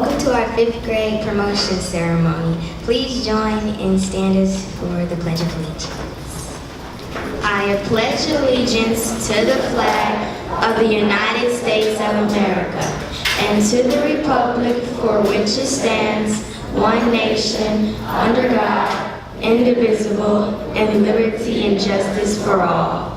Welcome to our 5th grade promotion ceremony. Please join and stand us for the Pledge of Allegiance. I pledge allegiance to the flag of the United States of America and to the republic for which it stands, one nation, under God, indivisible, and liberty and justice for all.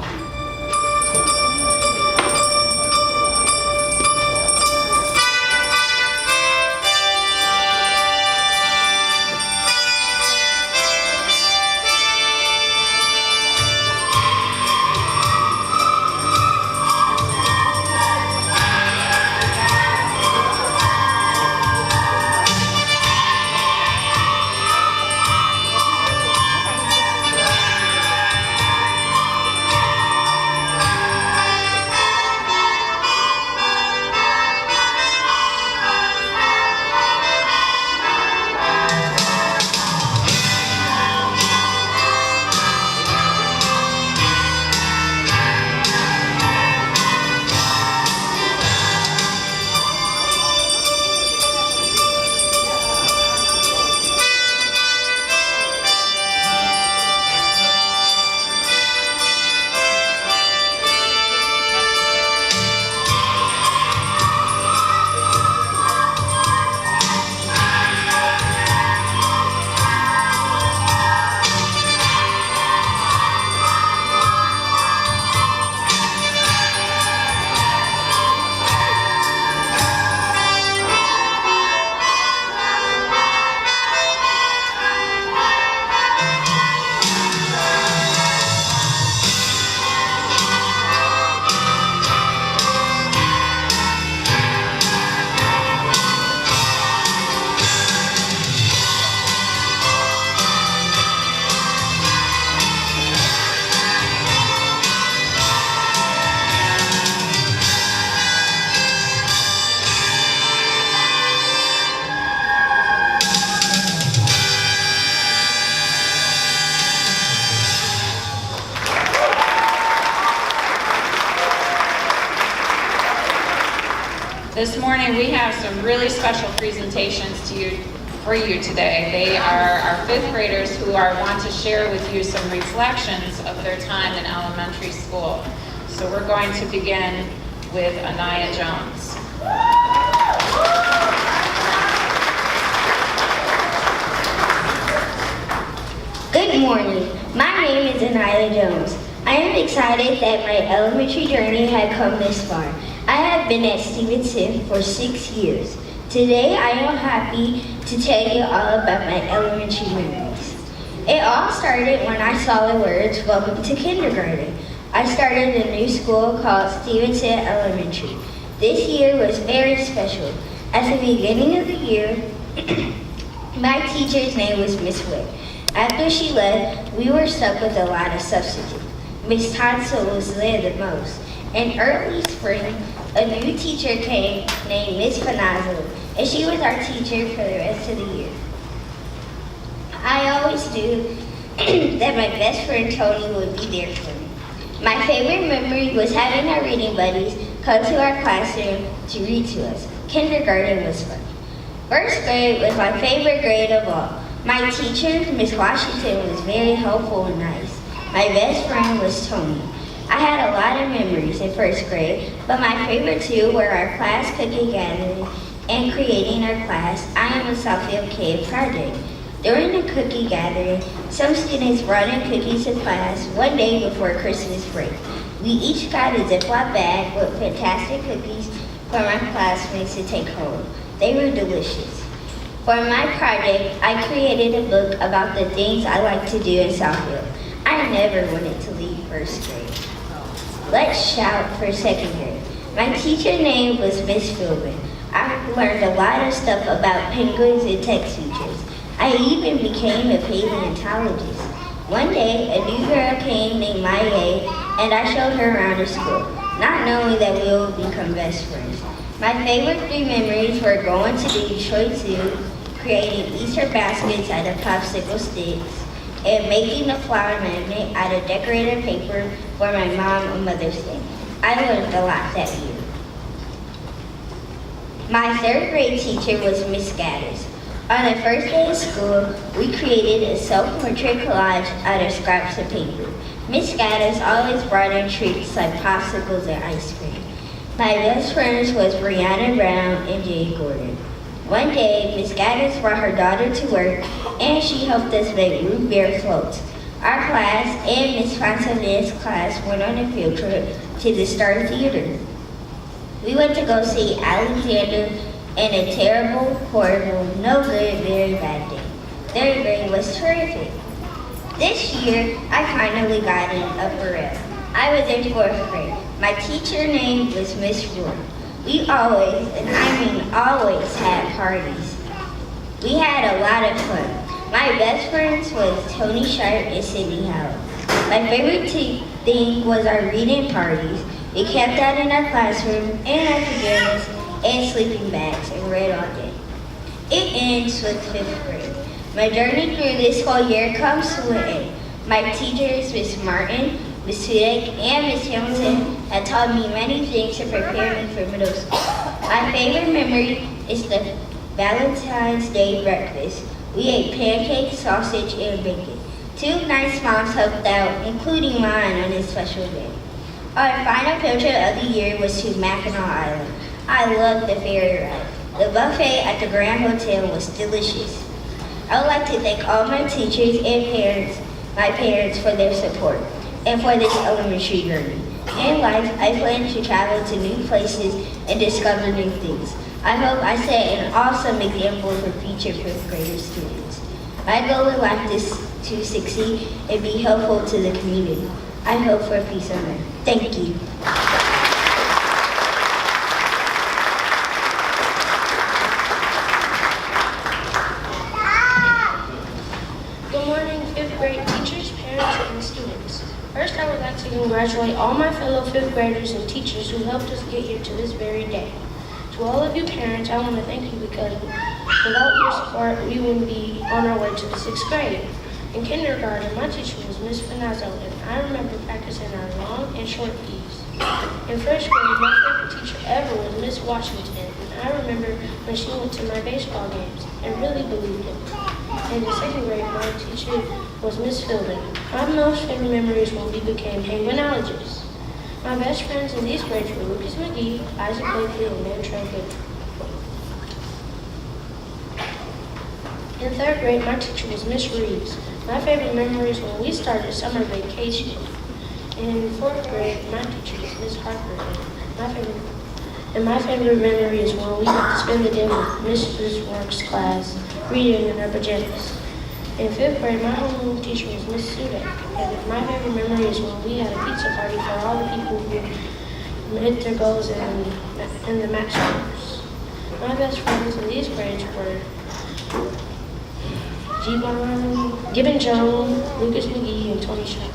This morning we have some really special presentations for you today. They are our 5th graders who want to share with you some reflections of their time in elementary school. So we're going to begin with Anaya Jones. Good morning. My name is Anaya Jones. I am excited that my elementary journey had come this far. I have been at Stevenson for 6 years. Today I am happy to tell you all about my elementary memories. It all started when I saw the words, "Welcome to kindergarten." I started a new school called Stevenson Elementary. This year was very special. At the beginning of the year, my teacher's name was Miss Witt. After she left, we were stuck with a lot of substitutes. Miss Tonsel was there the most. In early spring, a new teacher came named Miss Finazzo, and she was our teacher for the rest of the year. I always knew that my best friend Tony would be there for me. My favorite memory was having our reading buddies come to our classroom to read to us. Kindergarten was fun. First grade was my favorite grade of all. My teacher, Miss Washington, was very helpful and nice. My best friend was Tony. I had a lot of memories in first grade, but my favorite two were our class cookie gathering and creating our class I Am a Southfield Kid project. During the cookie gathering, some students brought in cookies to class one day before Christmas break. We each got a Ziploc bag with fantastic cookies for my classmates to take home. They were delicious. For my project, I created a book about the things I like to do in Southfield. I never wanted to leave first grade. Let's shout for second grade. My teacher name was Miss Philbin. I learned a lot of stuff about penguins and text features. I even became a paleontologist. One day, a new girl came named Maya, and I showed her around the school, not knowing that we would become best friends. My favorite 3 memories were going to the Detroit Zoo, creating Easter baskets out of popsicle sticks, and making a flower magnet out of decorated paper for my mom on Mother's Day. I learned a lot that year. My third grade teacher was Miss Gadders. On the first day of school, we created a self-portrait collage out of scraps of paper. Miss Gadders always brought in treats like popsicles and ice cream. My best friends was Brianna Brown and Jay Gordon. One day, Miss Gadders brought her daughter to work, and she helped us make root beer floats. Our class and Miss Fontanilla's class went on a field trip to the Star Theater. We went to go see Alexander and a terrible, horrible, no good, very bad day. Third grade was terrific. This year, I finally got an upper L. I was in fourth grade. My teacher name was Miss Roy. We always, and I mean always, had parties. We had a lot of fun. My best friends was Tony Sharp and Cindy Howell. My favorite thing was our reading parties. We kept that in our classroom, in our pajamas, and sleeping bags, and read all day. It ends with fifth grade. My journey through this whole year comes to an end. My teachers, Miss Martin, Miss Sudik, and Miss Hamilton, had taught me many things to prepare me for middle school. My favorite memory is the Valentine's Day breakfast. We ate pancakes, sausage, and bacon. Two nice moms helped out, including mine on this special day. Our final field trip of the year was to Mackinac Island. I loved the ferry ride. The buffet at the Grand Hotel was delicious. I would like to thank all my teachers and my parents for their support and for this elementary journey. In life, I plan to travel to new places and discover new things. I hope I set an awesome example for future fifth grader students. My goal in life is to succeed and be helpful to the community. I hope for peace on earth. Thank you. Good morning, fifth grade teachers, parents, and students. First, I would like to congratulate all my fellow fifth graders and teachers who helped us get here to this very day. To all of you parents, I want to thank you because without your support, we wouldn't be on our way to the sixth grade. In kindergarten, my teacher was Miss Finazzo, and I remember practicing our long and short P's. In first grade, my favorite teacher ever was Miss Washington, and I remember when she went to my baseball games and really believed it. And in second grade, my teacher was Miss Fielding. My most favorite memories when we became penguinologists. My best friends in these grades were Lucas McGee, Isaac Blakely, and Mary Tranquil. In third grade, my teacher was Miss Reeves. My favorite memories when we started summer vacation. In fourth grade, my teacher was Miss Harper. My favorite memory is when we got to spend the day with Mrs. Work's class, reading in our pajamas. In fifth grade, my homeroom teacher was Miss Sudik. And my favorite memory is when we had a pizza party for all the people who hit their goals in the match scores. My best friends in these grades were Gibbon Jones, Lucas McGee, and Tony Shaw.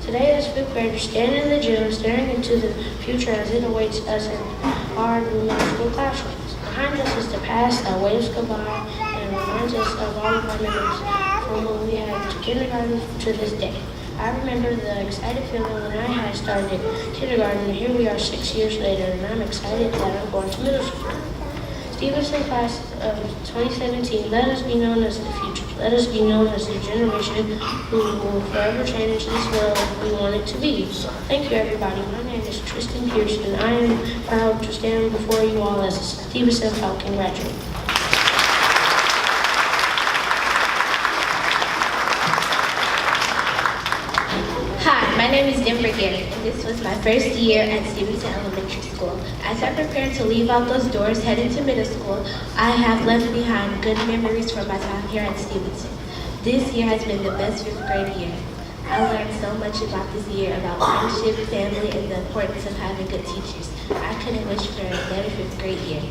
Today, as fifth graders stand in the gym, staring into the future as it awaits us in our new middle school classrooms. Behind us is the past that waves goodbye and reminds us of all of our memories from when we had kindergarten to this day. I remember the excited feeling when I had started kindergarten, and here we are 6 years later, and I'm excited that I'm going to middle school. Stevenson class of 2017, let us be known as the future. Let us be known as the generation who will forever change this world we want it to be. Thank you, everybody. My name is Tristan Pierce, and I am proud to stand before you all as a Stevenson Falcon graduate. Hi, my name is Denver Gary, and this was my first year at Stevenson Elementary School. As I prepare to leave out those doors heading to middle school, I have left behind good memories from my time here at Stevenson. This year has been the best fifth grade year. I learned so much about this year, about friendship, family, and the importance of having good teachers. I couldn't wish for a better fifth grade year.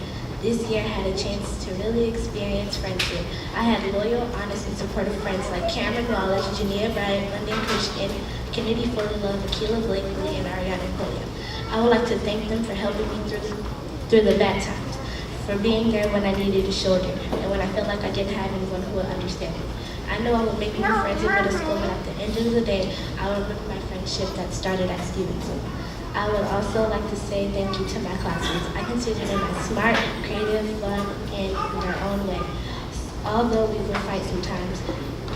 This year I had a chance to really experience friendship. I had loyal, honest, and supportive friends like Cameron Wallace, Jania Bryant, London Christian, Kennedy Fuller, Akila Blakely, and Ariana Pulliam. I would like to thank them for helping me through the bad times, for being there when I needed a shoulder, and when I felt like I didn't have anyone who would understand me. I know I would make new friends in middle school, but at the end of the day, I will remember my friendship that started at Stevenson. I would also like to say thank you to my classmates. I consider them as smart, creative, fun, and in their own way. Although we would fight sometimes,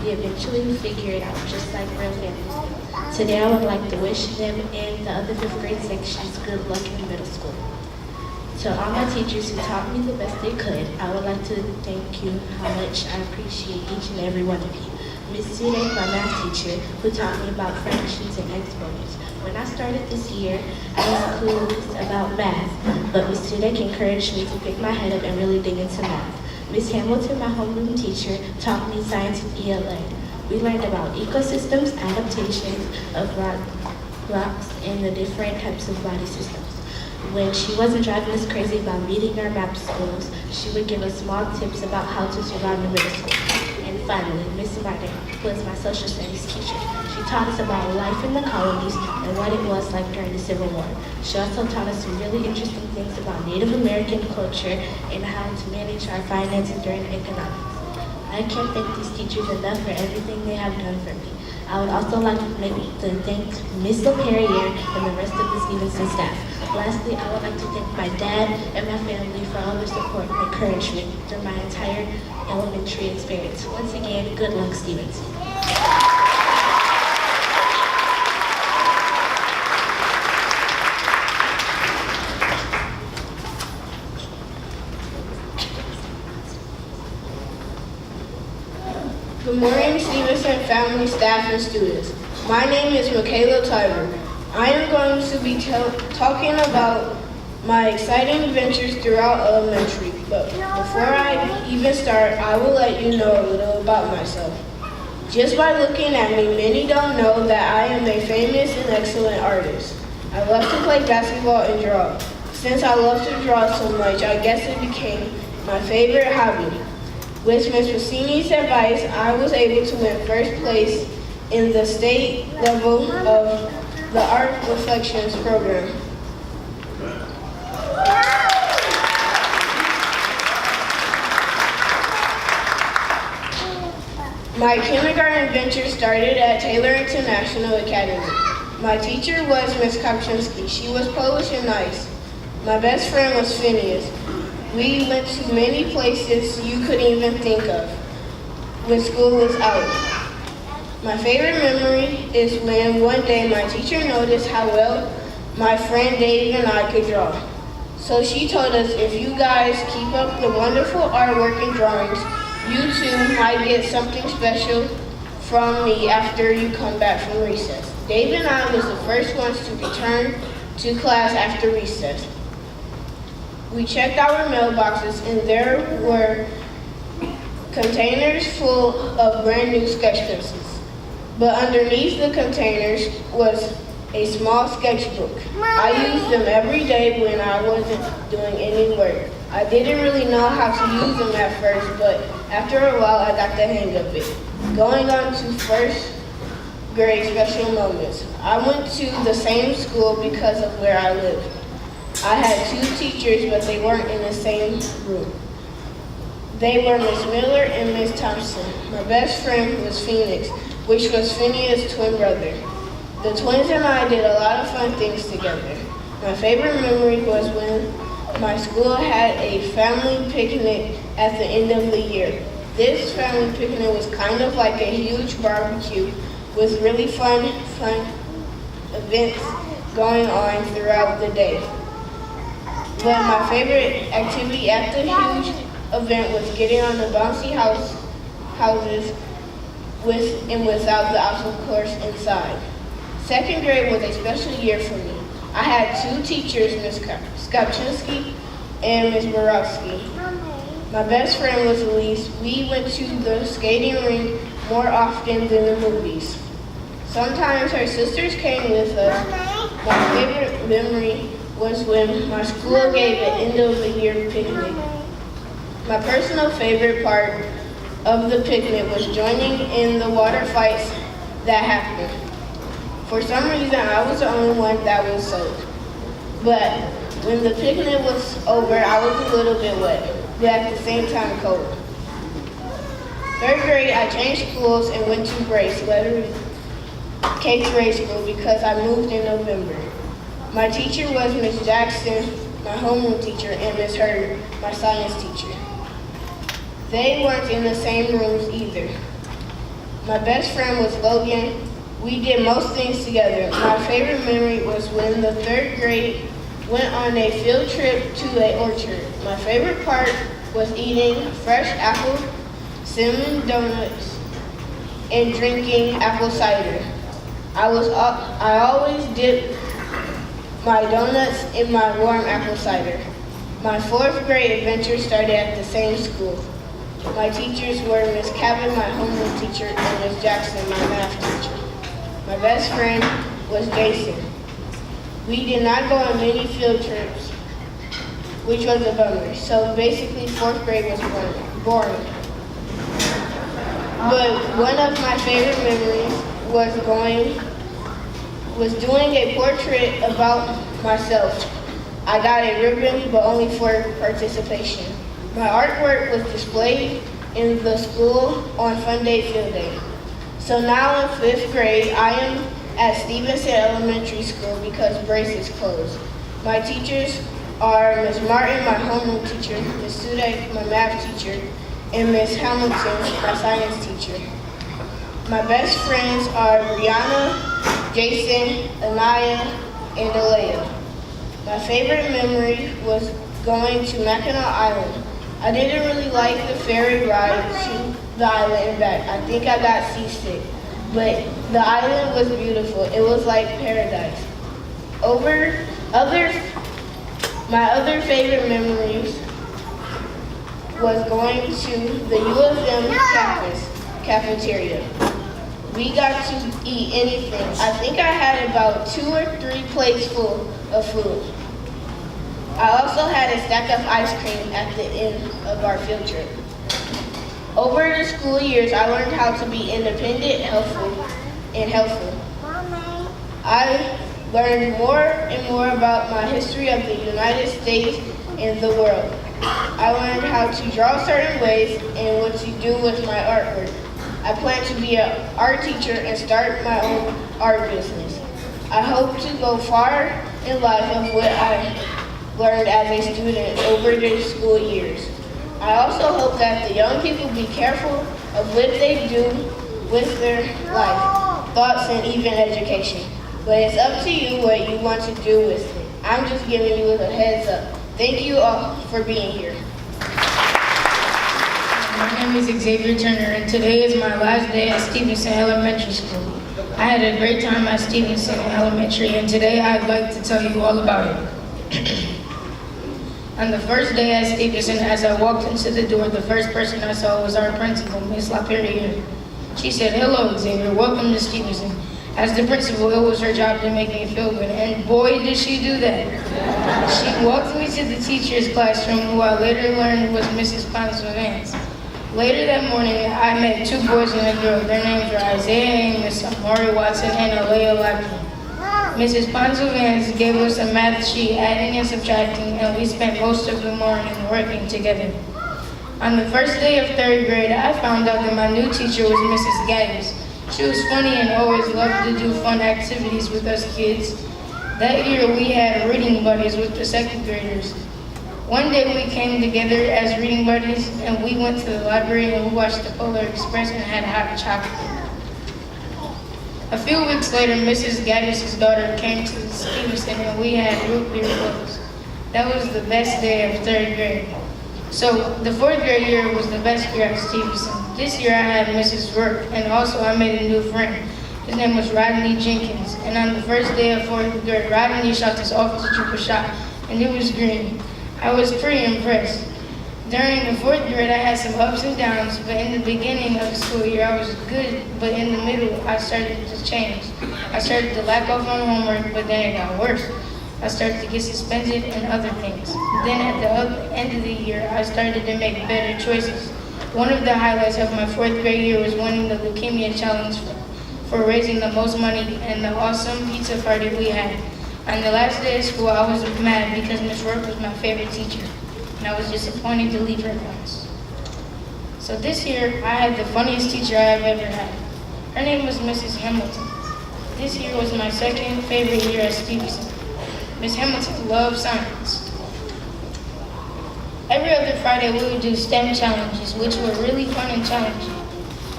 we eventually figure it out, just like real families do. Today I would like to wish them and the other 5th grade sections good luck in middle school. To all my teachers who taught me the best they could, I would like to thank you how much I appreciate each and every one of you. Miss Sude, my math teacher, who taught me about fractions and exponents. When I started this year, I was clueless about math, but Miss Sude encouraged me to pick my head up and really dig into math. Miss Hamilton, my homeroom teacher, taught me science and ELA. We learned about ecosystems, adaptations of rocks, and the different types of body systems. When she wasn't driving us crazy about meeting our math goals, she would give us small tips about how to survive in middle school. And finally, Miss Martin was my social studies teacher. She taught us about life in the colonies and what it was like during the Civil War. She also taught us some really interesting things about Native American culture and how to manage our finances during economics. I can't thank these teachers enough for everything they have done for me. I would also like to thank Miss LaPerriere and the rest of the Stevenson staff. Lastly, I would like to thank my dad and my family for all their support and encouragement through my entire elementary experience. Once again, good luck, Stevenson. Good morning, Stevenson family, staff, and students. My name is Michaela Tyler. I am going to be talking about my exciting adventures throughout elementary. But before I even start, I will let you know a little about myself. Just by looking at me, many don't know that I am a famous and excellent artist. I love to play basketball and draw. Since I love to draw so much, I guess it became my favorite hobby. With Ms. Pacini's advice, I was able to win first place in the state level of the Art Reflections program. My kindergarten adventure started at Taylor International Academy. My teacher was Ms. Kopczynski. She was Polish and nice. My best friend was Phineas. We went to many places you couldn't even think of when school was out. My favorite memory is when one day my teacher noticed how well my friend Dave and I could draw. So she told us, if you guys keep up the wonderful artwork and drawings, you too might get something special from me after you come back from recess. Dave and I was the first ones to return to class after recess. We checked our mailboxes and there were containers full of brand new sketch pencils. But underneath the containers was a small sketchbook. I used them every day when I wasn't doing any work. I didn't really know how to use them at first, but after a while I got the hang of it. Going on to first grade special moments. I went to the same school because of where I lived. I had two teachers, but they weren't in the same room. They were Miss Miller and Miss Thompson. My best friend was Phoenix, which was Phineas' twin brother. The twins and I did a lot of fun things together. My favorite memory was when my school had a family picnic at the end of the year. This family picnic was kind of like a huge barbecue with really fun events going on throughout the day. But my favorite activity at the huge event was getting on the bouncy houses with and without the obstacle course inside. Second grade was a special year for me. I had two teachers, Ms. Kopczynski and Ms. Borowski. My best friend was Elise. We went to the skating rink more often than the movies. Sometimes her sisters came with us. My favorite memory was when my school gave an end of the year picnic. My personal favorite part of the picnic was joining in the water fights that happened. For some reason, I was the only one that was soaked. But when the picnic was over, I was a little bit wet, but at the same time cold. Third grade, I changed schools and went to Grace, K-grade school, because I moved in November. My teacher was Miss Jackson, my homeroom teacher, and Miss Hurd, my science teacher. They weren't in the same rooms either. My best friend was Logan. We did most things together. My favorite memory was when the third grade went on a field trip to an orchard. My favorite part was eating fresh apple cinnamon donuts and drinking apple cider. I always dipped my donuts in my warm apple cider. My fourth grade adventure started at the same school. My teachers were Miss Cabot, my homeroom teacher, and Miss Jackson, my math teacher. My best friend was Jason. We did not go on many field trips, which was a bummer. So basically, fourth grade was boring. But one of my favorite memories was doing a portrait about myself. I got a ribbon, but only for participation. My artwork was displayed in the school on Fun Day Field Day. So now in fifth grade, I am at Stevenson Elementary School because Brace is closed. My teachers are Miss Martin, my homeroom teacher, Miss Sudek, my math teacher, and Miss Hamilton, my science teacher. My best friends are Brianna, Jason, Anaya, and Alea. My favorite memory was going to Mackinac Island. I didn't really like the ferry ride to the island and back. I think I got seasick, but the island was beautiful. It was like paradise. My other favorite memories was going to the U of M campus cafeteria. We got to eat anything. I think I had about 2 or 3 plates full of food. I also had a stack of ice cream at the end of our field trip. Over the school years, I learned how to be independent, helpful. I learned more and more about my history of the United States and the world. I learned how to draw certain ways and what to do with my artwork. I plan to be an art teacher and start my own art business. I hope to go far in life of what I learned as a student over the school years. I also hope that the young people be careful of what they do with their life, thoughts, and even education. But it's up to you what you want to do with it. I'm just giving you a heads up. Thank you all for being here. My name is Xavier Turner, and today is my last day at Stevenson Elementary School. I had a great time at Stevenson Elementary, and today I'd like to tell you all about it. On the first day at Stevenson, as I walked into the door, the first person I saw was our principal, Miss LaPerriere. She said, "Hello, Xavier, welcome to Stevenson." As the principal, it was her job to make me feel good, and boy, did she do that. She walked me to the teacher's classroom, who I later learned was Mrs. Vance. Later that morning, I met 2 boys and a girl. Their names were Isaiah Amos, Amari Watson, and Alea Lackey. Mrs. Vance gave us a math sheet, adding and subtracting, and we spent most of the morning working together. On the first day of 3rd grade, I found out that my new teacher was Mrs. Gaddis. She was funny and always loved to do fun activities with us kids. That year, we had reading buddies with the 2nd graders. One day, we came together as reading buddies, and we went to the library and we watched the Polar Express and had hot chocolate. A few weeks later, Mrs. Gaddis' daughter came to Stevenson and we had root beer books. That was the best day of 3rd grade. So the 4th grade year was the best year at Stevenson. This year I had Mrs. Rourke, and also I made a new friend. His name was Rodney Jenkins. And on the first day of 4th grade, Rodney shot his officer trooper shot, and it was green. I was pretty impressed. During the 4th grade, I had some ups and downs, but in the beginning of the school year, I was good, but in the middle, I started to change. I started to lack off on homework, but then it got worse. I started to get suspended and other things. Then at the end of the year, I started to make better choices. One of the highlights of my 4th grade year was winning the leukemia challenge for raising the most money and the awesome pizza party we had. On the last day of school, I was mad because Miss Rourke was my favorite teacher, and I was disappointed to leave her class. So this year, I had the funniest teacher I have ever had. Her name was Mrs. Hamilton. This year was my 2nd favorite year at Stevenson. Miss Hamilton loved science. Every other Friday, we would do STEM challenges, which were really fun and challenging.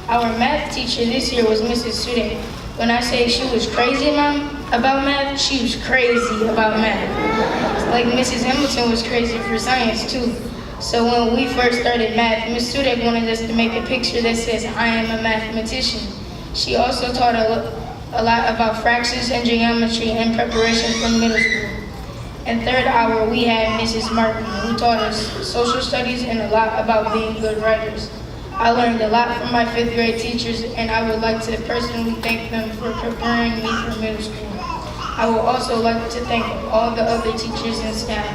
Our math teacher this year was Mrs. Sude. When I say she was crazy about math, she was crazy about math. Like Mrs. Hamilton was crazy for science too. So when we first started math, Ms. Sude wanted us to make a picture that says, "I am a mathematician." She also taught a lot about fractions and geometry in preparation for middle school. In third hour, we had Mrs. Martin, who taught us social studies and a lot about being good writers. I learned a lot from my 5th grade teachers, and I would like to personally thank them for preparing me for middle school. I would also like to thank all the other teachers and staff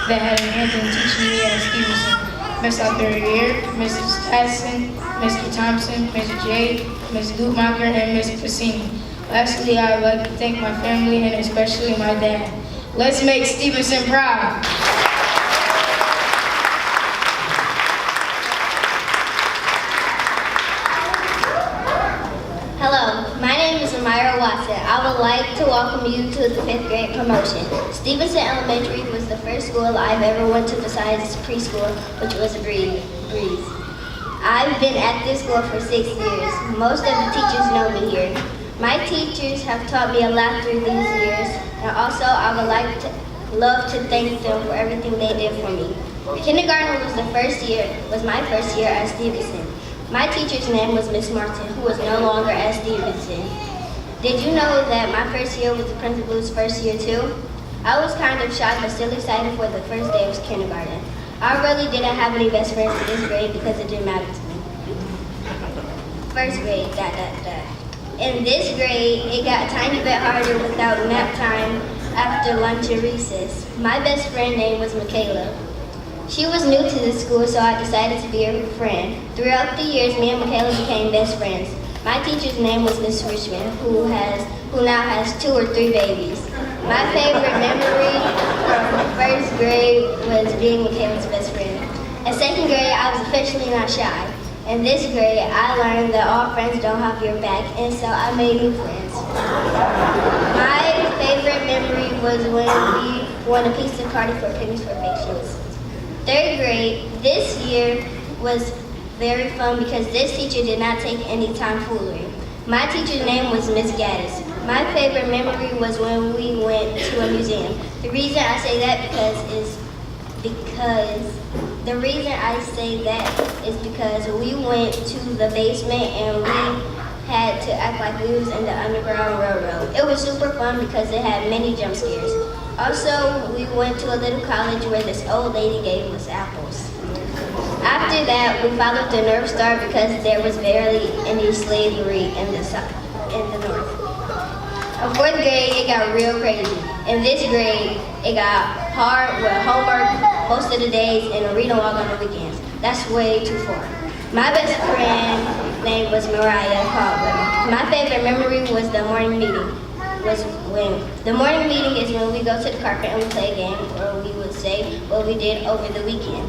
that had a hand in teaching me at Stevenson. Ms. Altherier, Mrs. Tasson, Mr. Thompson, Ms. J, Ms. Gutmacher, and Ms. Cassini. Lastly, I would like to thank my family and especially my dad. Let's make Stevenson proud. Hello, my name is Amira Watson. I would like to welcome you to the 5th grade promotion. Stevenson Elementary was the first school I've ever went to besides preschool, which was a breeze. I've been at this school for 6 years. Most of the teachers know me here. My teachers have taught me a lot through these years, and also I would love to thank them for everything they did for me. Kindergarten was my first year at Stevenson. My teacher's name was Miss Martin, who was no longer at Stevenson. Did you know that my first year was the principal's first year too? I was kind of shocked but still excited for the first day of kindergarten. I really didn't have any best friends in this grade because it didn't matter to me. First grade, In this grade, it got a tiny bit harder without nap time after lunch and recess. My best friend name was Michaela. She was new to the school, so I decided to be her friend. Throughout the years, me and Michaela became best friends. My teacher's name was Miss Richmond, who now has 2 or 3 babies. My favorite memory from first grade was being Michaela's best friend. In 2nd grade, I was officially not shy. In this grade, I learned that all friends don't have your back, and so I made new friends. My favorite memory was when we won a pizza party for Pennies for Patients. 3rd grade, this year was very fun because this teacher did not take any tomfoolery. My teacher's name was Miss Gaddis. My favorite memory was when we went to a museum. The reason I say that is because we went to the basement and we had to act like we was in the Underground Railroad. It was super fun because it had many jump scares. Also, we went to a little college where this old lady gave us apples. After that, we followed the North Star because there was barely any slavery in the North. In 4th grade, it got real crazy. In this grade, it got hard with homework most of the days and a read-along on the weekends. That's way too far. My best friend's name was Mariah Caldwell. My favorite memory was the morning meeting. The morning meeting is when we go to the carpet and we play a game, or we would say what we did over the weekend.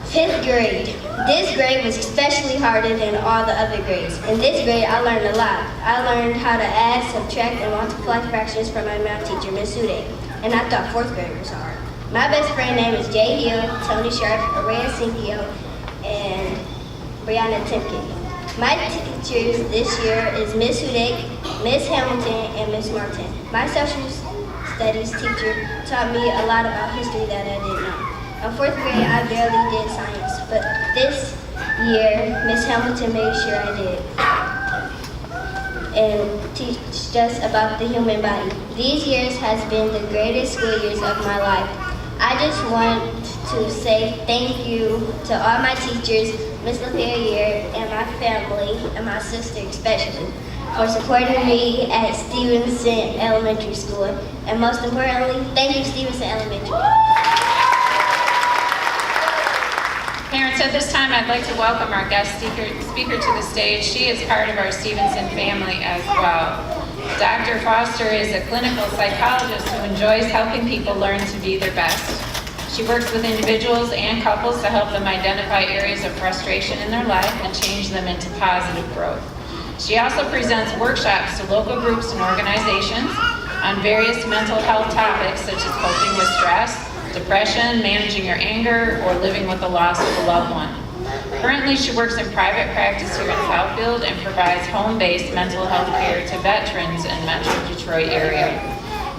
5th grade. This grade was especially harder than all the other grades. In this grade, I learned a lot. I learned how to add, subtract, and multiply fractions from my math teacher, Miss Sude. And I thought 4th grade was hard. My best friend name is Jay Hill, Tony Sharp, Araya Cinquio, and Brianna Timken. My teachers this year is Miss Hudick, Miss Hamilton, and Miss Martin. My social studies teacher taught me a lot about history that I didn't know. In 4th grade, I barely did science, but this year, Miss Hamilton made sure I did, and teached us about the human body. These years has been the greatest school years of my life. I just want to say thank you to all my teachers, Miss LaFerriere, and my family, and my sister especially, for supporting me at Stevenson Elementary School. And most importantly, thank you, Stevenson Elementary. Parents, at this time, I'd like to welcome our guest speaker to the stage. She is part of our Stevenson family as well. Dr. Foster is a clinical psychologist who enjoys helping people learn to be their best. She works with individuals and couples to help them identify areas of frustration in their life and change them into positive growth. She also presents workshops to local groups and organizations on various mental health topics such as coping with stress, depression, managing your anger, or living with the loss of a loved one. Currently, she works in private practice here in Southfield and provides home-based mental health care to veterans in Metro Detroit area.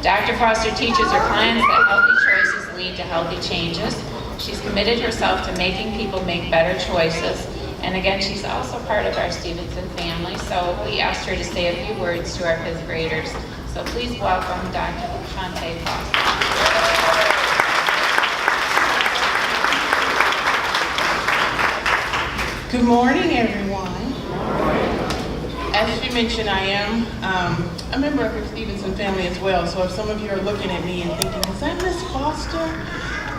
Dr. Foster teaches her clients that healthy choices lead to healthy changes. She's committed herself to making people make better choices. And again, she's also part of our Stevenson family, so we asked her to say a few words to our fifth graders. So please welcome Dr. Shante Foster. Good morning, everyone. As she mentioned, I am a member of the Stevenson family as well. So if some of you are looking at me and thinking, is that Miss Foster?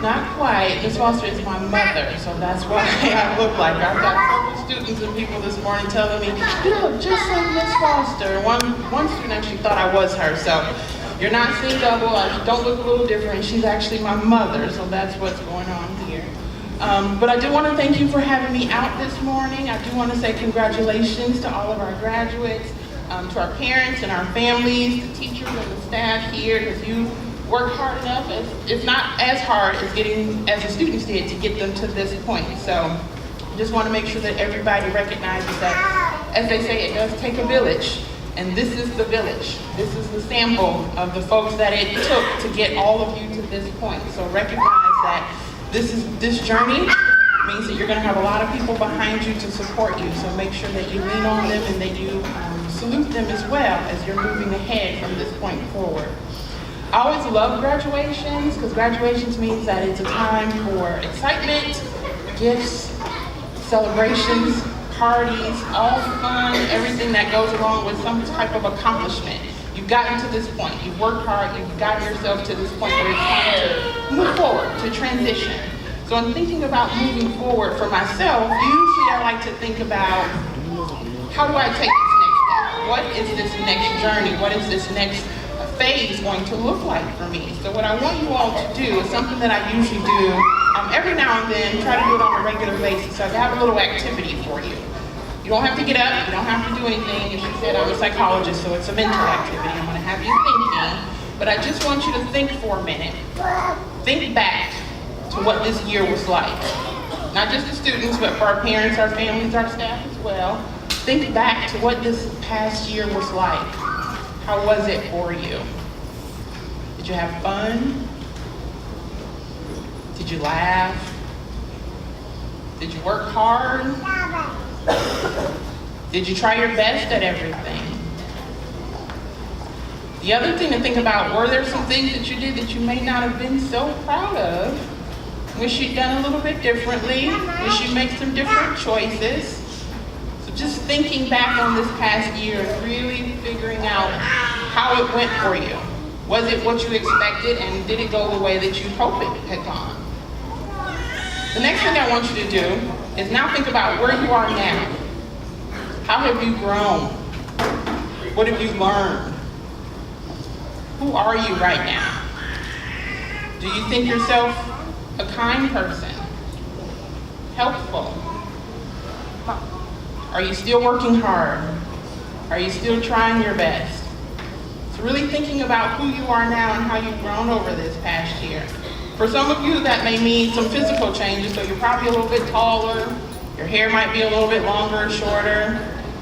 Not quite. Miss Foster is my mother, so that's why I look like her. I've got several students and people this morning telling me, you look just like Miss Foster. One student actually thought I was her, so you're not seeing double. I don't look a little different. She's actually my mother, so that's what's going on here. But I do want to thank you for having me out this morning. I do want to say congratulations to all of our graduates, to our parents and our families, the teachers and the staff here, because you worked hard enough, if not as hard as the students did to get them to this point. So just want to make sure that everybody recognizes that, as they say, it does take a village, and this is the village. This is the sample of the folks that it took to get all of you to this point. So recognize that this journey means that you're going to have a lot of people behind you to support you. So make sure that you lean on them and that you salute them as well as you're moving ahead from this point forward. I always love graduations because graduations means that it's a time for excitement, gifts, celebrations, parties, all fun, everything that goes along with some type of accomplishment. You've gotten to this point, you've worked hard, you've gotten yourself to this point where it's time to move forward, to transition. So in thinking about moving forward for myself, usually I like to think about, how do I take this next step? What is this next journey? What is this next phase going to look like for me? So what I want you all to do is something that I usually do every now and then, try to do it on a regular basis. So I have a little activity for you. You don't have to get up, you don't have to do anything. As she said, I'm a psychologist, so it's a mental activity. I'm gonna have you thinking, but I just want you to think for a minute. Think back to what this year was like. Not just the students, but for our parents, our families, our staff as well. Think back to what this past year was like. How was it for you? Did you have fun? Did you laugh? Did you work hard? Did you try your best at everything? The other thing to think about, were there some things that you did that you may not have been so proud of? Wish you'd done a little bit differently? Wish you'd make some different choices? So just thinking back on this past year and really figuring out how it went for you. Was it what you expected, and did it go the way that you hoped it had gone? The next thing I want you to do is now think about where you are now. How have you grown? What have you learned? Who are you right now? Do you think yourself a kind person? Helpful? Are you still working hard? Are you still trying your best? So really thinking about who you are now and how you've grown over this past year. For some of you, that may mean some physical changes, so you're probably a little bit taller, your hair might be a little bit longer or shorter.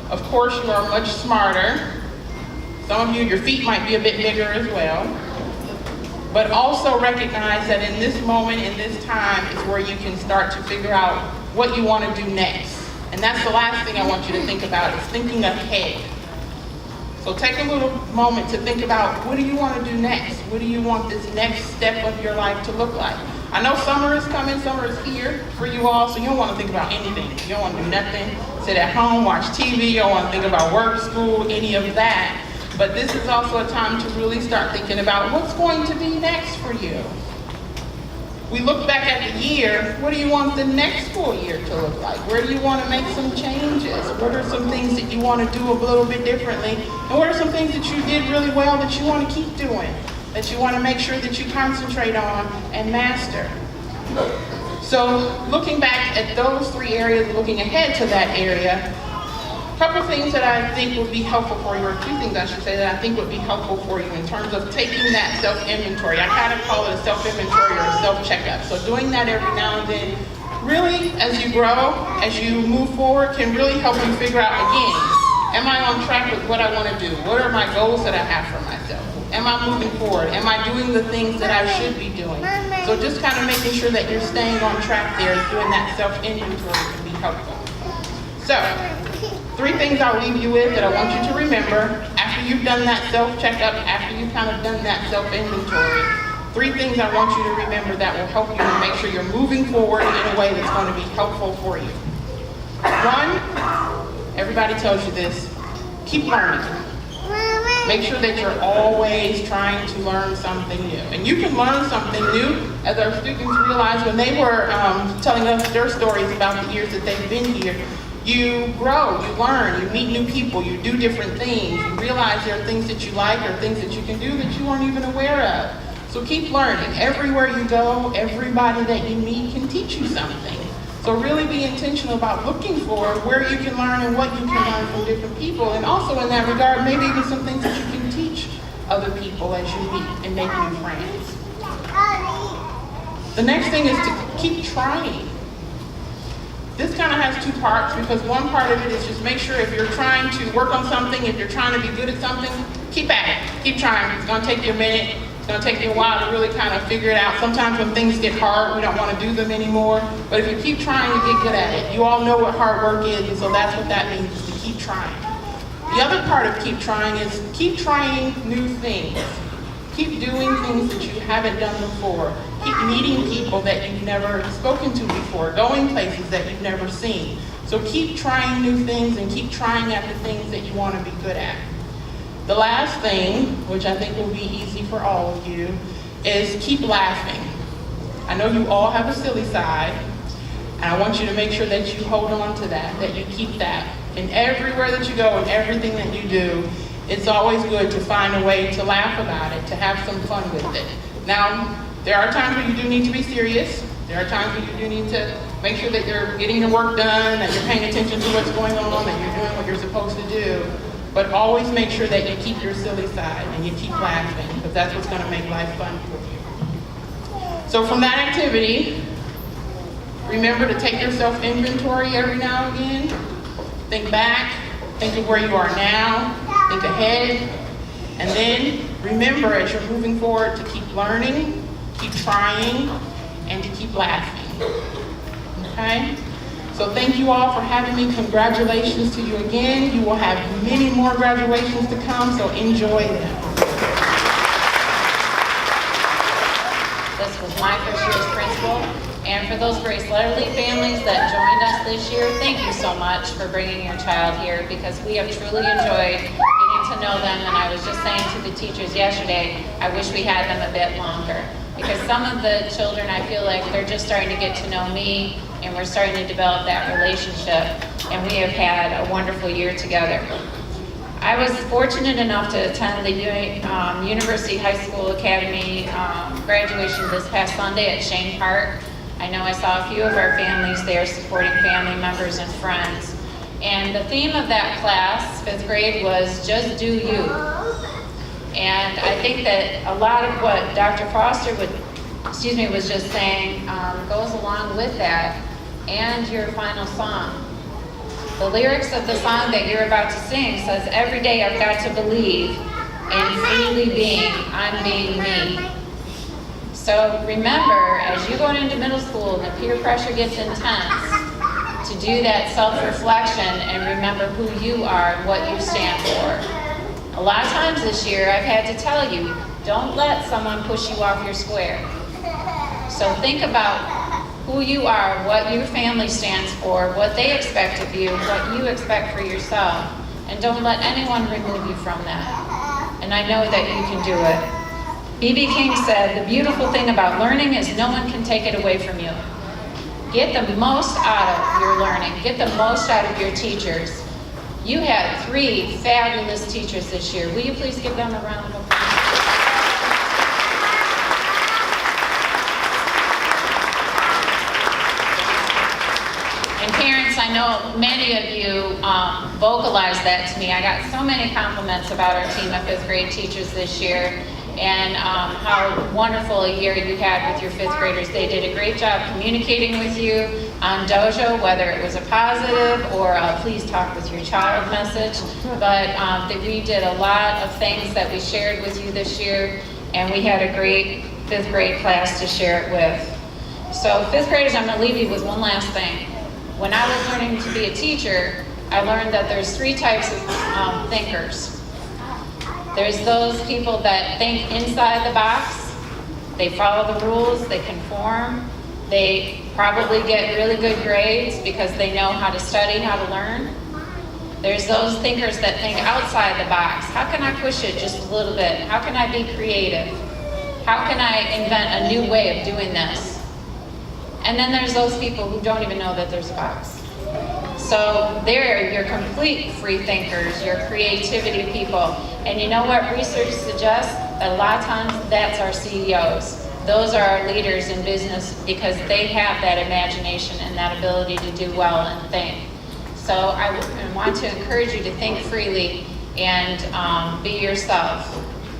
Of course, you are much smarter. Some of you, your feet might be a bit bigger as well. But also recognize that in this moment, in this time, is where you can start to figure out what you want to do next. And that's the last thing I want you to think about, is thinking ahead. So take a little moment to think about, what do you want to do next? What do you want this next step of your life to look like? I know summer is coming, summer is here for you all, so you don't want to think about anything. You don't want to do nothing, sit at home, watch TV, you don't want to think about work, school, any of that. But this is also a time to really start thinking about what's going to be next for you. We look back at the year, what do you want the next school year to look like? Where do you want to make some changes? What are some things that you want to do a little bit differently? And what are some things that you did really well that you want to keep doing, that you want to make sure that you concentrate on and master? So looking back at those three areas, looking ahead to that area, couple things that I think would be helpful for you, or two things I should say that I think would be helpful for you in terms of taking that self-inventory. I kind of call it a self-inventory or a self-checkup. So doing that every now and then, really, as you grow, as you move forward, can really help you figure out, again, am I on track with what I want to do? What are my goals that I have for myself? Am I moving forward? Am I doing the things that I should be doing? So just kind of making sure that you're staying on track there, doing that self-inventory can be helpful. So, 3 things I'll leave you with that I want you to remember after you've done that self-checkup, after you've kind of done that self-inventory. 3 things I want you to remember that will help you to make sure you're moving forward in a way that's going to be helpful for you. 1, everybody tells you this, keep learning. Make sure that you're always trying to learn something new. And you can learn something new, as our students realized when they were telling us their stories about the years that they've been here. You grow, you learn, you meet new people, you do different things. You realize there are things that you like or things that you can do that you weren't even aware of. So keep learning. Everywhere you go, everybody that you meet can teach you something. So really be intentional about looking for where you can learn and what you can learn from different people. And also in that regard, maybe even some things that you can teach other people as you meet and make new friends. The next thing is to keep trying. This kind of has 2 parts, because one part of it is just make sure if you're trying to work on something, if you're trying to be good at something, keep at it. Keep trying. It's going to take you a minute. It's going to take you a while to really kind of figure it out. Sometimes when things get hard, we don't want to do them anymore. But if you keep trying, you get good at it. You all know what hard work is, and so that's what that means, is to keep trying. The other part of keep trying is keep trying new things. Keep doing things that you haven't done before. Keep meeting people that you've never spoken to before, going places that you've never seen. So keep trying new things and keep trying at the things that you want to be good at. The last thing, which I think will be easy for all of you, is keep laughing. I know you all have a silly side, and I want you to make sure that you hold on to that you keep that. And everywhere that you go and everything that you do, it's always good to find a way to laugh about it, to have some fun with it. Now, there are times where you do need to be serious. There are times where you do need to make sure that you're getting your work done, that you're paying attention to what's going on, that you're doing what you're supposed to do. But always make sure that you keep your silly side and you keep laughing, because that's what's going to make life fun for you. So from that activity, remember to take your self-inventory every now and again. Think back, think of where you are now, think ahead, and then remember as you're moving forward to keep learning, keep trying, and to keep laughing. Okay? So thank you all for having me. Congratulations to you again. You will have many more graduations to come, so enjoy them. This was my first year as principal. And for those Grace Letterly families that joined us this year, thank you so much for bringing your child here, because we have truly enjoyed getting to know them. And I was just saying to the teachers yesterday, I wish we had them a bit longer, because some of the children, I feel like they're just starting to get to know me, and we're starting to develop that relationship, and we have had a wonderful year together. I was fortunate enough to attend the University High School Academy graduation this past Sunday at Shane Park. I know I saw a few of our families there supporting family members and friends. And the theme of that class, 5th grade, was just do you. And I think that a lot of what Dr. Foster was just saying goes along with that and your final song. The lyrics of the song that you're about to sing says, every day I've got to believe in freely being, I'm being me. So remember, as you go into middle school and the peer pressure gets intense, to do that self-reflection and remember who you are and what you stand for. A lot of times this year, I've had to tell you, don't let someone push you off your square. So think about who you are, what your family stands for, what they expect of you, what you expect for yourself, and don't let anyone remove you from that. And I know that you can do it. B.B. King said, the beautiful thing about learning is no one can take it away from you. Get the most out of your learning. Get the most out of your teachers. You had 3 fabulous teachers this year. Will you please give them a round of applause? And parents, I I know many of you vocalized that to me. I got so many compliments about our team of fifth grade teachers this year, and how wonderful a year you had with your fifth graders. They did a great job communicating with you on Dojo, whether it was a positive or a please talk with your child message. But we did a lot of things that we shared with you this year, and we had a great fifth grade class to share it with. So fifth graders, I'm gonna leave you with one last thing. When I was learning to be a teacher, I learned that there's three types of thinkers. There's those people that think inside the box. They follow the rules, they conform, they probably get really good grades because they know how to study, how to learn. There's those thinkers that think outside the box. How can I push it just a little bit? How can I be creative? How can I invent a new way of doing this? And then there's those people who don't even know that there's a box. So they're your complete free thinkers, your creativity people. And you know what research suggests? A lot of times that's our CEOs. Those are our leaders in business because they have that imagination and that ability to do well and think. So I want to encourage you to think freely and be yourself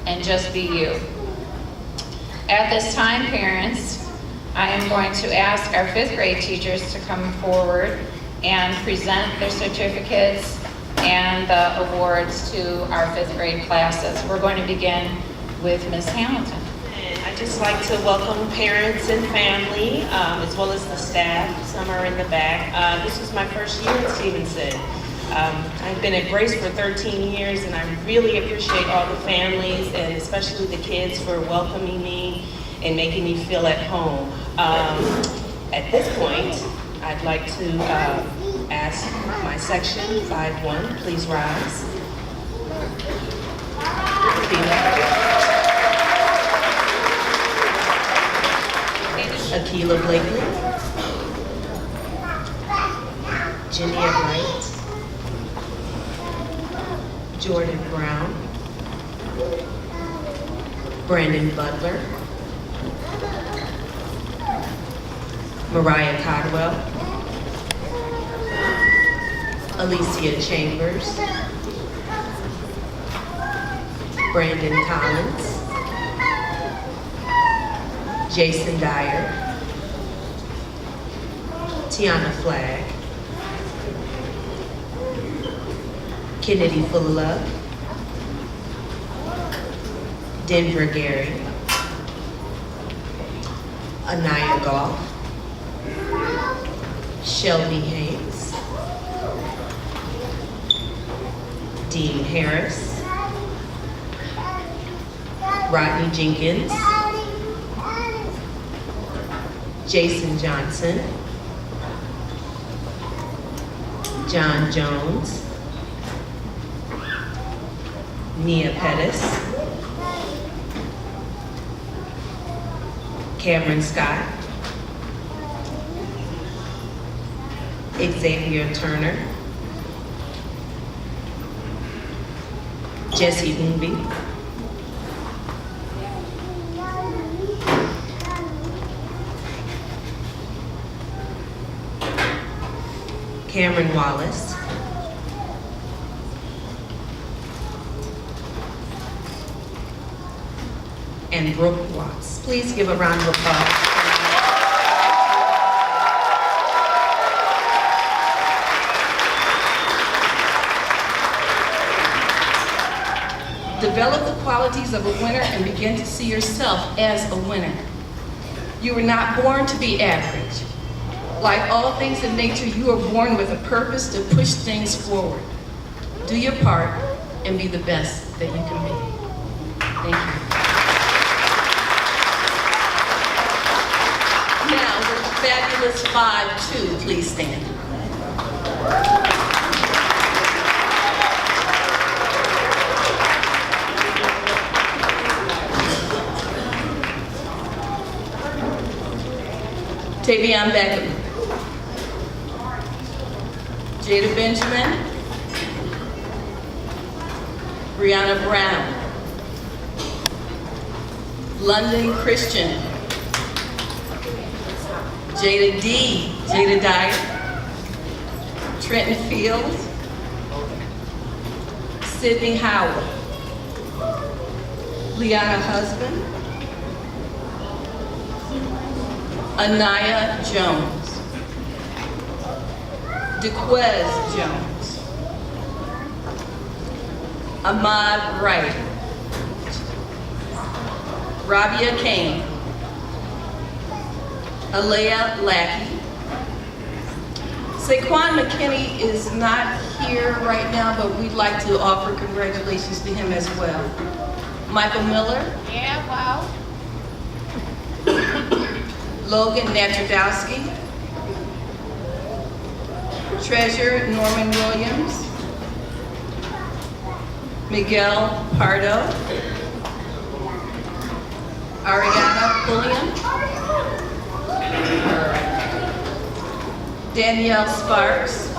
and just be you. At this time, parents, I am going to ask our fifth grade teachers to come forward and present their certificates and the awards to our fifth grade classes. We're going to begin with Ms. Hamilton. And I'd just like to welcome parents and family, as well as the staff. Some are in the back. This is my first year at Stevenson. I've been at Grace for 13 years, and I really appreciate all the families, and especially the kids, for welcoming me and making me feel at home. At this point, I'd like to ask my section 5-1, please rise. Akila Blakely, Jenia Wright, Jordan Brown, Brandon Butler, Mariah Codwell, Alicia Chambers, Brandon Collins, Jason Dyer, Tiana Flagg, Kennedy Fullilove, Denver Gary, Anaya Goff, Shelby Hayes, Dean Harris, Rodney Jenkins, Jason Johnson, John Jones, Nia Pettis, Cameron Scott, Xavier Turner, Jesse Moonby, Cameron Wallace, and Brooke Watts. Please give a round of applause. Develop the qualities of a winner and begin to see yourself as a winner. You were not born to be average. Like all things in nature, you are born with a purpose to push things forward. Do your part and be the best that you can be. Thank you. Now, the fabulous 5-2, please stand. Tavion Beckham, Jada Benjamin, Brianna Brown, London Christian, Jada D, Jada Dyer, Trenton Fields, Sydney Howard, Liana Husband, Anaya Jones, DeQuez Jones, Ahmad Wright, Rabia Kane, Alea Lackey. Saquon McKinney is not here right now, but we'd like to offer congratulations to him as well. Michael Miller. Yeah, wow. Logan Natradowski. Treasurer Norman Williams. Miguel Pardo. Ariana Pulliam. Danielle Sparks.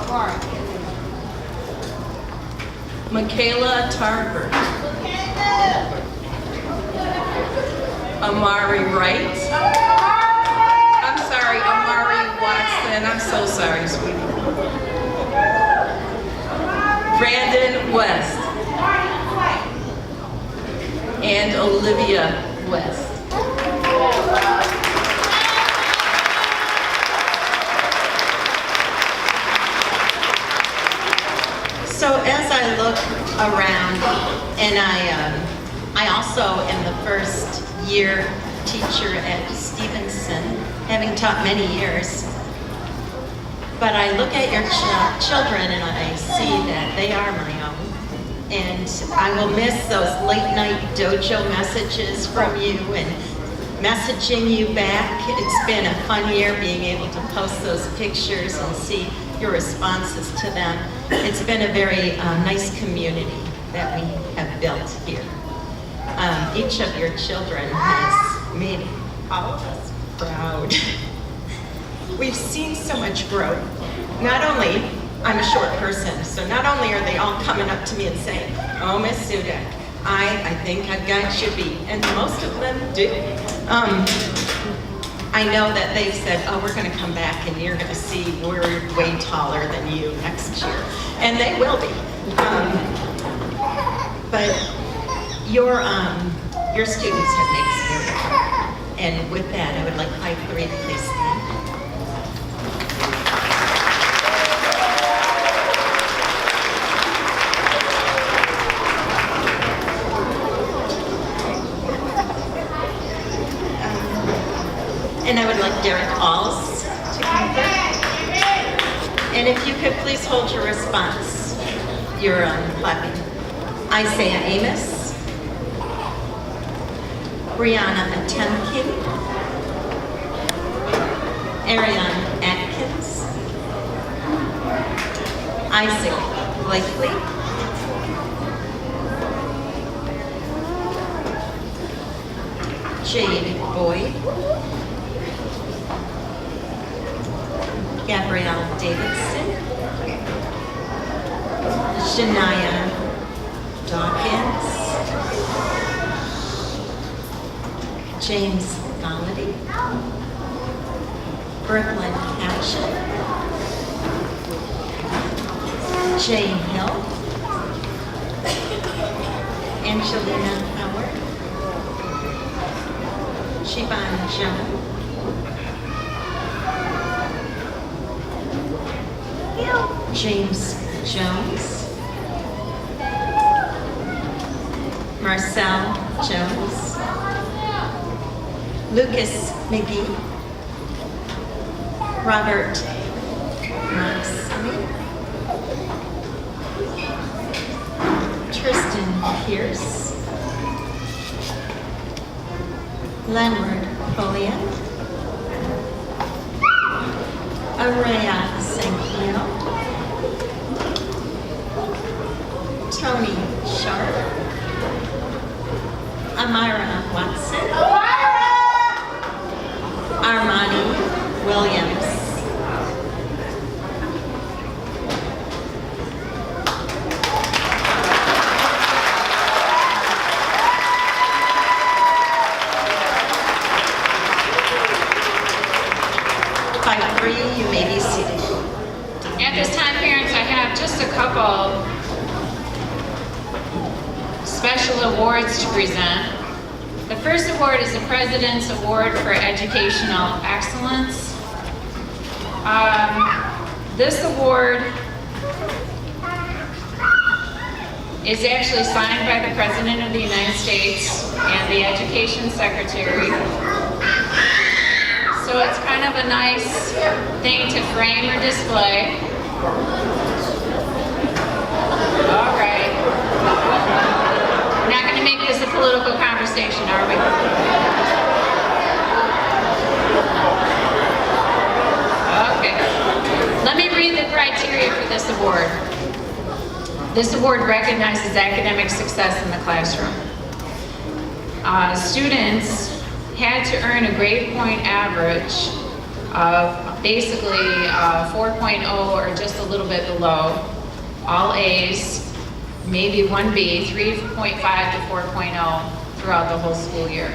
Michaela Tarver. Amari Wright. I'm sorry, Amari Watson. I'm so sorry, sweetie. Brandon West. And Olivia West. So as I look around, and I also am the first year teacher at Stevenson, having taught many years. But I look at your children and I see that they are my own. And I will miss those late night dojo messages from you and messaging you back. It's been a fun year being able to post those pictures and see your responses to them. It's been a very nice community that we have built here. Each of your children has made all of us proud. We've seen so much growth. Not only, I'm a short person, so not only are they all coming up to me and saying, "Oh, Miss Sudak, I think I've got you beat," and most of them do. I know that they've said, "Oh, we're going to come back and you're going to see we're way taller than you next year," and they will be. But your students have made us very proud. And with that, I would like 5-3 to please stand. And I would like Derek Alls to come forward. And if you could please hold your response, your clapping. Isaiah Amos, Brianna Atemkin, Ariane Atkins, Isaac Blakely, Jade Boyd, Gabrielle Davidson, Shania Dawkins, James Gallaty, Brooklyn Hatchet, Jane Hill, Angelina Howard, Siobhan Jones, James Jones, Marcel Jones, Lucas McGee, Robert Moxley, Tristan Pierce, Leonard Follian, Araya Sankio, Tony Sharp, Amira Watson, Armani Williams, By 3, you may be seated. At this time, parents special awards to present. The first award is the President's Award for Educational Excellence. This award is actually signed by the President of the United States and the Education Secretary. So it's kind of a nice thing to frame or display. All right. We're not going to make this a political conversation, are we? Okay. Let me read the criteria for this award. This award recognizes academic success in the classroom. Students had to earn a grade point average of basically 4.0 or just a little bit below, all A's, maybe one B, 3.5 to 4.0 throughout the whole school year.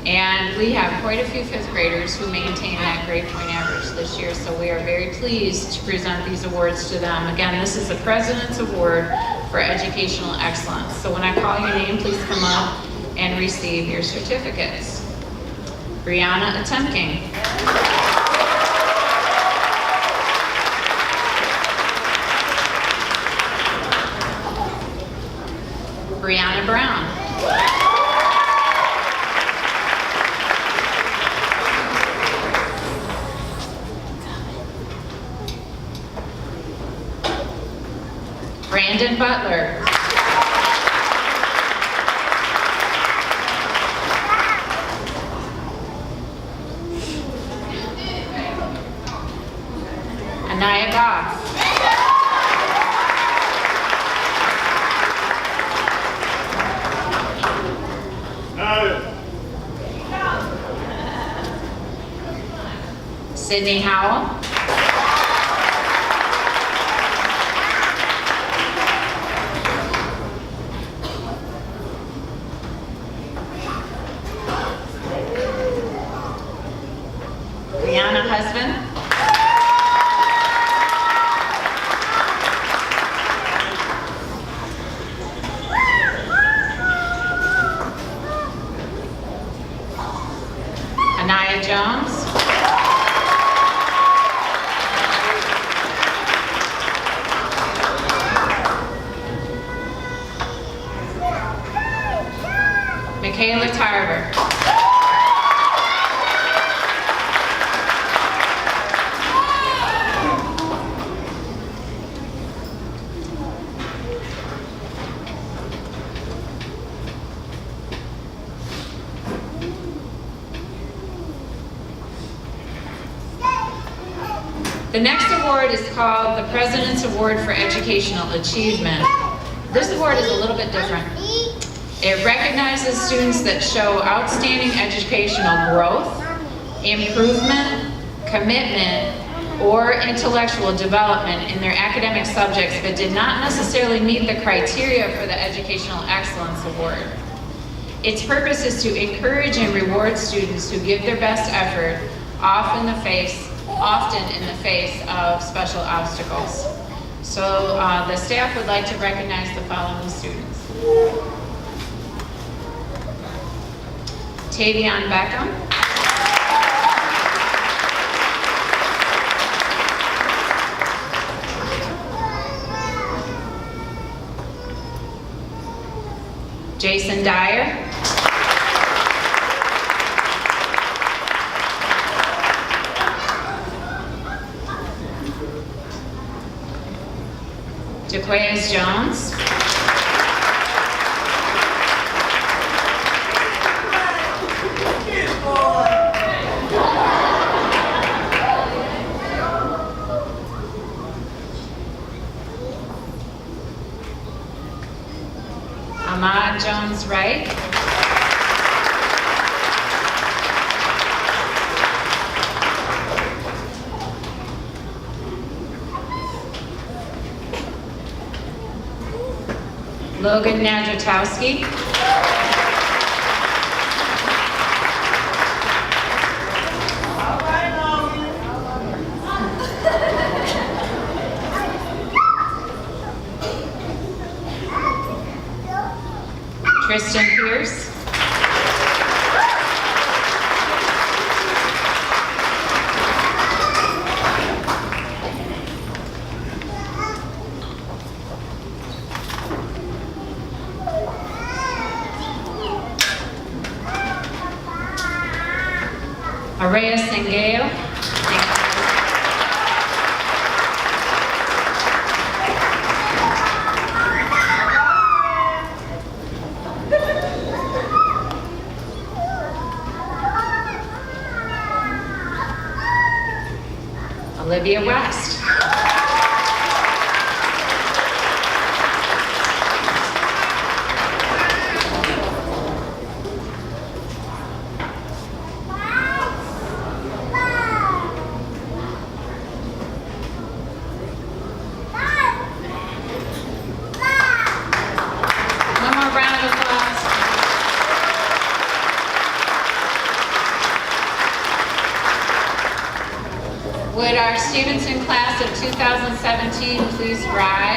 And we have quite a few fifth graders who maintain that grade point average this year, so we are very pleased to present these awards to them. Again, this is the President's Award for Educational Excellence. So when I call your name, please come up and receive your certificates. Brianna Atemking. Brianna Brown. Brandon Butler. Anaya Goff. Sydney Howell. Brianna Husband. Anaya Jones. Michaela Tarver. The next award is called the President's Award for Educational Achievement. This award is a little bit different. It recognizes students that show outstanding educational growth, improvement, commitment, or intellectual development in their academic subjects but did not necessarily meet the criteria for the Educational Excellence Award. Its purpose is to encourage and reward students who give their best effort, often in the face of special obstacles. So the staff would like to recognize the following students. Tavion Beckham. Jason Dyer. Jaquez Jones. Ahmad Jones Wright. Logan Nadratowski. Kristen Pierce. Araya Sengeo. Olivia West. One more round of applause. Would our Stevenson class of 2017 please rise?